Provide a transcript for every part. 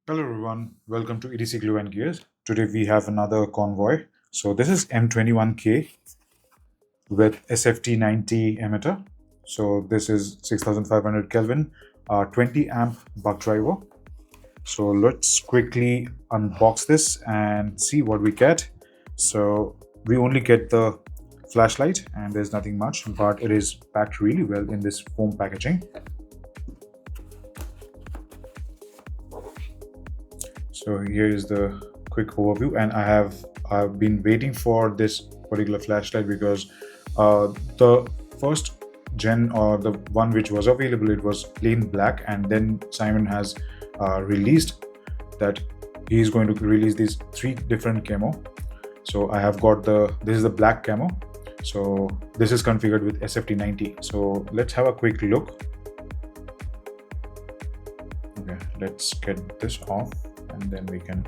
Hello everyone, welcome to EDC Glue and Gears. Today we have another convoy. So this is M21K with SFT90 emitter. So this is 6500 Kelvin, 20 amp buck driver. So let's quickly unbox this and see what we get. So we only get the flashlight and there's nothing much, but it is packed really well in this foam packaging. So here is the quick overview, and I've been waiting for this particular flashlight because the first gen, or the one which was available, it was plain black, and then Simon has released that he's going to release these three different camo. So I have got this is the black camo. So this is configured with SFT90. So let's have a quick look. Okay, let's get this off and then we can.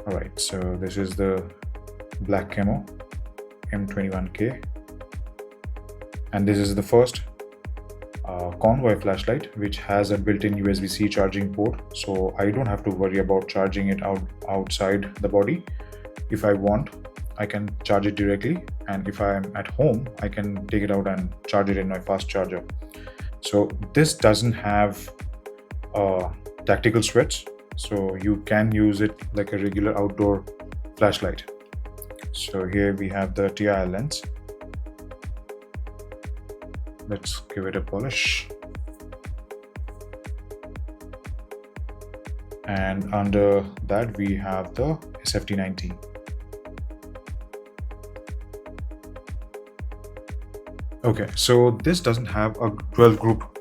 All right, so this is the black camo M21K, and this is the first Convoy flashlight which has a built-in USB-C charging port, so I don't have to worry about charging it outside the body. If I want, I can charge it directly, and if I am at home, I can take it out and charge it in my fast charger. So this doesn't have a tactical switch, so you can use it like a regular outdoor flashlight. So here we have the TIR lens. Let's give it a polish. And under that we have the SFT90. Okay, so this doesn't have a 12 group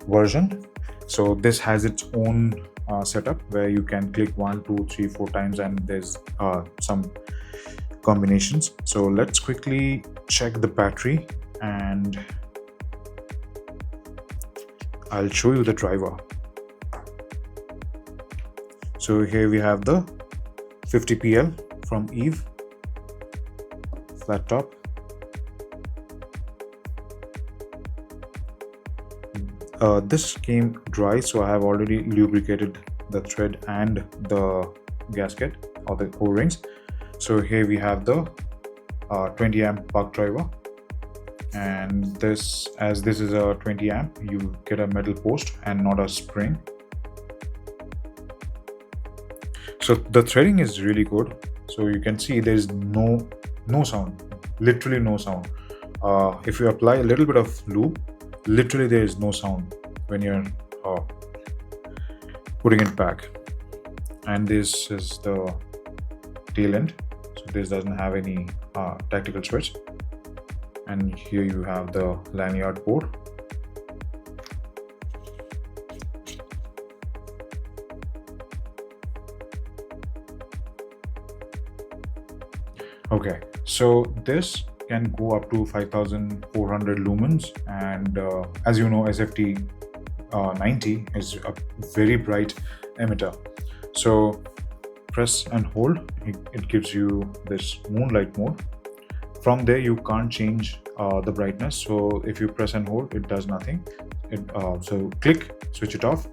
version. So this has its own setup where you can click 1, 2, 3, 4 times, and there's some combinations. So let's quickly check the battery and I'll show you the driver. So here we have the 50 PL from Eve, flat top. This came dry, so I have already lubricated the thread and the gasket or the O-rings. So here we have the 20 amp buck driver, and this, as this is a 20 amp, you get a metal post and not a spring. So the threading is really good. So you can see there is no sound, literally no sound. If you apply a little bit of lube, literally there is no sound when you're putting it back. And this is the tail end, so this doesn't have any tactical switch. And here you have the lanyard port. Okay, so this can go up to 5400 lumens, and as you know, SFT90 is a very bright emitter. So press and hold, it gives you this moonlight mode. From there you can't change the brightness, so if you press and hold, it does nothing. So click, switch it off,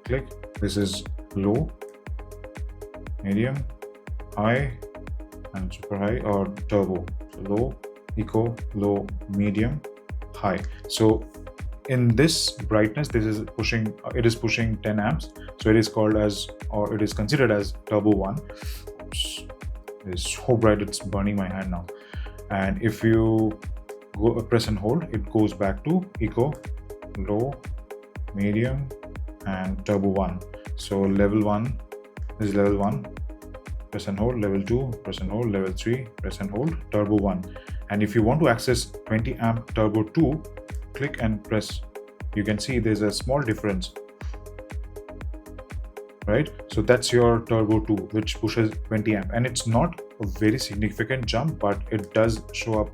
click, this is low, medium, high, and super high, or turbo. So low, eco, low, medium, high. So in this brightness, this is pushing, it is pushing 10 amps. So it is called as, or it is considered as turbo 1. Oops. It is so bright, it's burning my hand now. And if you go press and hold, it goes back to eco, low, medium, and turbo 1. So level 1 is level 1. Press and hold, level 2, press and hold, level 3, press and hold, turbo 1. And if you want to access 20 amp turbo 2, click and press. You can see there's a small difference, right? So that's your turbo 2, which pushes 20 amp, and it's not a very significant jump, but it does show up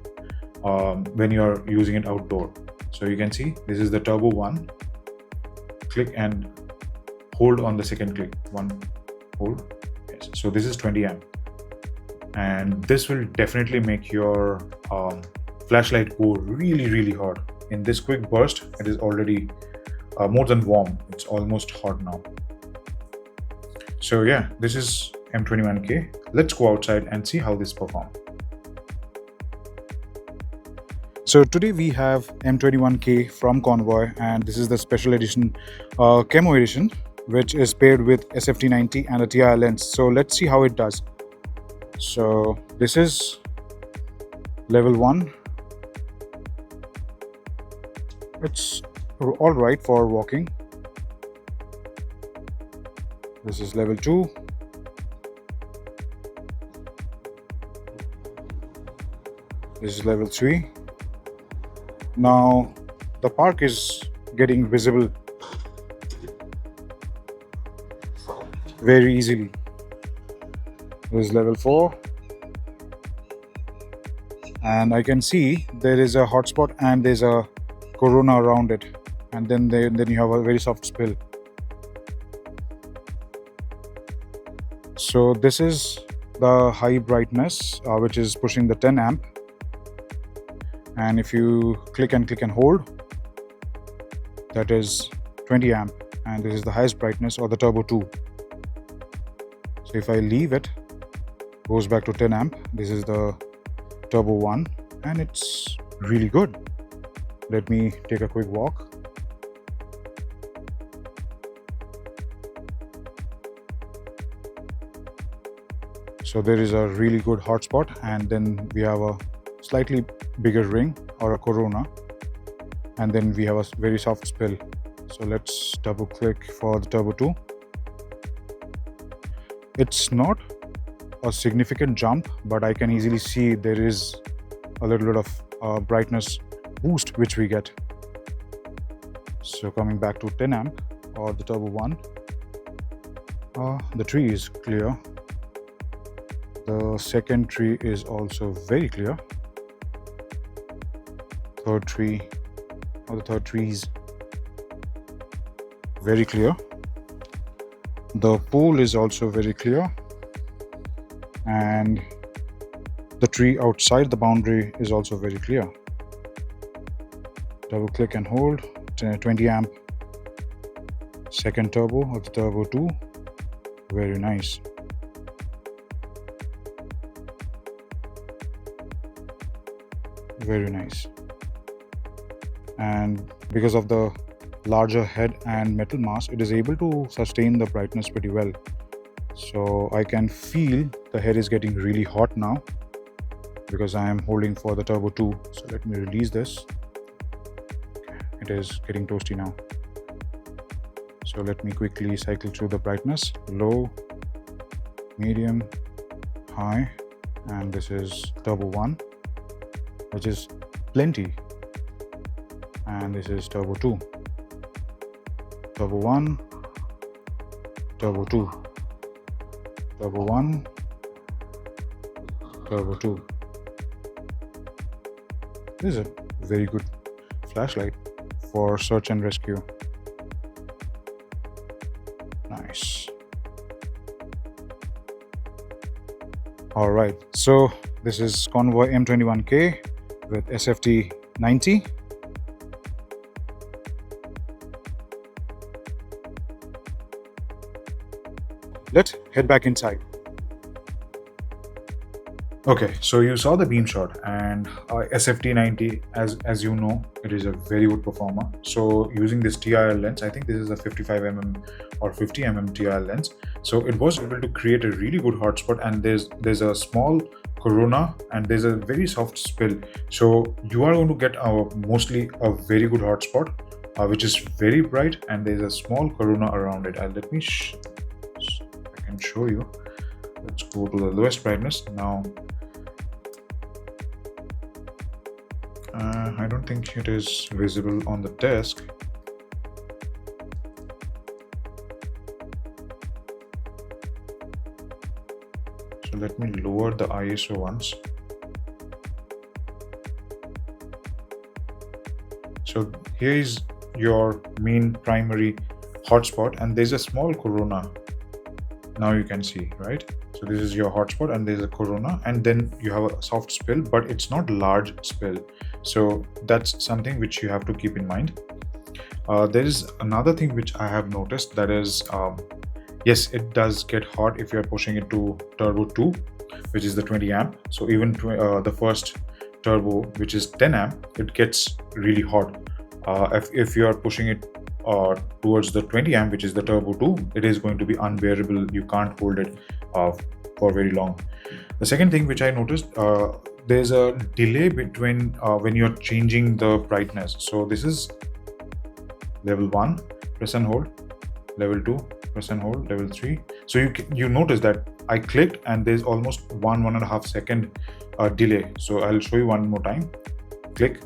when you're using it outdoor. So you can see this is the turbo 1. Click and hold on the second click, 1, hold. So this is 20 amp, and this will definitely make your flashlight go really hot. In this quick burst, it is already more than warm. It's almost hot now. So yeah, this is M21K. Let's go outside and see how this performs. So today we have M21K from Convoy, and this is the special edition camo edition, which is paired with SFT90 and a TIR lens. So let's see how it does. So this is level 1. It's all right for walking. This is level 2. This is level 3. Now the park is getting visible very easily. This is level 4. And I can see there is a hotspot and there's a corona around it, and then you have a very soft spill. So this is the high brightness, which is pushing the 10 amp, and if you click and hold, that is 20 amp, and this is the highest brightness, or the turbo 2. So if I leave it, goes back to 10 amp. This is the turbo 1, and it's really good. Let me take a quick walk. So there is a really good hotspot, and then we have a slightly bigger ring or a corona, and then we have a very soft spill. So let's double click for the turbo 2. It's not a significant jump, but I can easily see there is a little bit of brightness boost which we get. So coming back to 10 amp or the turbo 1, the tree is clear. The second tree is also very clear. Third tree, or the third tree is very clear. The pool is also very clear, and the tree outside the boundary is also very clear. Double click and hold, 20 amp, second turbo of the turbo 2, very nice. Very nice. And because of the larger head and metal mass, it is able to sustain the brightness pretty well. So I can feel the head is getting really hot now because I am holding for the turbo 2. So let me release this. It is getting toasty now. So let me quickly cycle through the brightness: low, medium, high, and this is turbo 1, which is plenty, and this is turbo 2. Turbo 1, turbo 2, turbo 1, turbo 2. This is a very good flashlight for search and rescue. Nice. All right, so this is Convoy M21K with SFT90. Let's head back inside. Okay, so you saw the beam shot, and SFT90, as you know, it is a very good performer. So using this TIR lens, I think this is a 55mm or 50mm TIR lens. So it was able to create a really good hotspot, and there's a small corona and there's a very soft spill. So you are going to get mostly a very good hotspot, which is very bright, and there's a small corona around it. Let me I can show you. Let's go to the lowest brightness now. I don't think it is visible on the desk. So let me lower the ISO once. So here is your main primary hotspot, and there's a small corona. Now you can see, right? So this is your hotspot, and there's a corona, and then you have a soft spill, but it's not large spill. So that's something which you have to keep in mind. There is another thing which I have noticed, that is, yes, it does get hot if you're pushing it to turbo 2, which is the 20 amp. So even the first turbo, which is 10 amp, it gets really hot. If you are pushing it towards the 20 amp, which is the turbo 2, it is going to be unbearable. You can't hold it for very long. The second thing which I noticed, there's a delay between when you're changing the brightness. So this is level 1, press and hold, level 2, press and hold, level 3. So you notice that I clicked and there's almost 1.5 second delay. So I'll show you one more time. Click.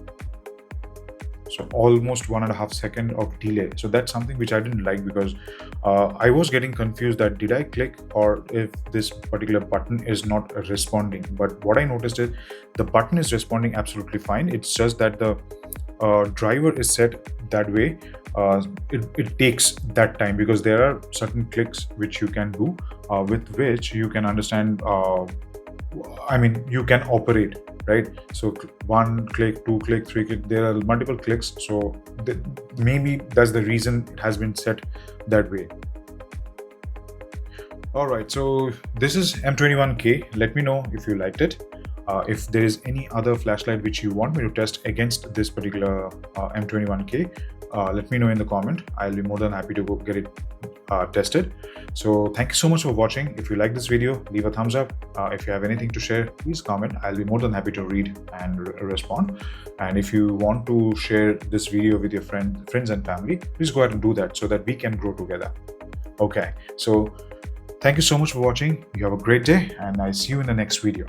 So almost 1.5 second of delay. So that's something which I didn't like, because I was getting confused that did I click, or if this particular button is not responding. But what I noticed is the button is responding absolutely fine. It's just that the driver is set that way. It takes that time, because there are certain clicks which you can do with which you can understand, I mean, you can operate, right? So 1 click, 2 click, 3 click, there are multiple clicks. So maybe that's the reason it has been set that way. All right, so this is M21K. Let me know if you liked it. If there is any other flashlight which you want me to test against this particular M21K, let me know in the comment. I'll be more than happy to go get it tested. So thank you so much for watching. If you like this video, leave a thumbs up. If you have anything to share, please comment. I'll be more than happy to read and respond. And if you want to share this video with your friends and family, please go ahead and do that so that we can grow together. Okay, so thank you so much for watching. You have a great day, and I'll see you in the next video.